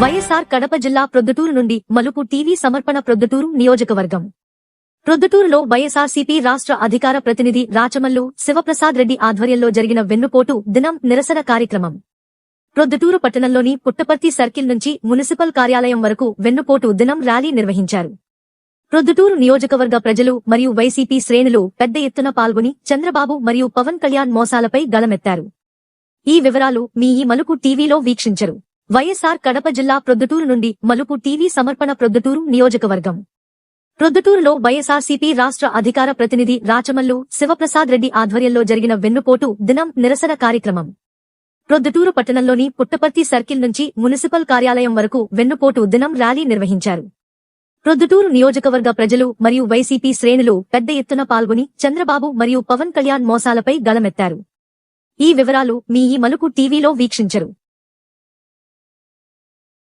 వైఎస్ఆర్ కడప జిల్లా ప్రొద్దుటూరు నుండి మలుపు టీవీ సమర్పణ ప్రొద్దుటూరు నియోజకవర్గం. ప్రొద్దుటూరులో వైఎస్ఆర్సీపీ రాష్ట్ర అధికార ప్రతినిధి రాచమల్లు శివప్రసాద్ రెడ్డి ఆధ్వర్యంలో జరిగిన వెన్నుపోటు దినం నిరసన కార్యక్రమం. ప్రొద్దుటూరు పట్టణంలోని పుట్టపర్తి సర్కిల్ నుంచి మున్సిపల్ కార్యాలయం వరకు వెన్నుపోటు దినం ర్యాలీ నిర్వహించారు. ప్రొద్దుటూరు నియోజకవర్గ ప్రజలు మరియు వైసీపీ శ్రేణులు పెద్ద ఎత్తున పాల్గొని చంద్రబాబు మరియు పవన్ కళ్యాణ్ మోసాలపై గళమెత్తారు. ఈ వివరాలు మీ ఈ మలుపు టీవీలో వీక్షించరు. వైఎస్ఆర్ కడప జిల్లా ప్రొద్దుటూరు నుండి మలుపు టీవీ సమర్పణ ప్రొద్దుటూరు నియోజకవర్గం. ప్రొద్దుటూరులో వైఎస్ఆర్సీపీ రాష్ట్ర అధికార ప్రతినిధి రాచమల్లు శివప్రసాద్ రెడ్డి ఆధ్వర్యంలో జరిగిన వెన్నుపోటు దినం నిరసన కార్యక్రమం. ప్రొద్దుటూరు పట్టణంలోని పుట్టపర్తి సర్కిల్ నుంచి మున్సిపల్ కార్యాలయం వరకు వెన్నుపోటు దినం ర్యాలీ నిర్వహించారు. ప్రొద్దుటూరు నియోజకవర్గ ప్రజలు మరియు వైసీపీ శ్రేణులు పెద్ద ఎత్తున పాల్గొని చంద్రబాబు మరియు పవన్ కళ్యాణ్ మోసాలపై గళమెత్తారు. ఈ వివరాలు మీ ఈ మలుపు టీవీలో వీక్షించరు.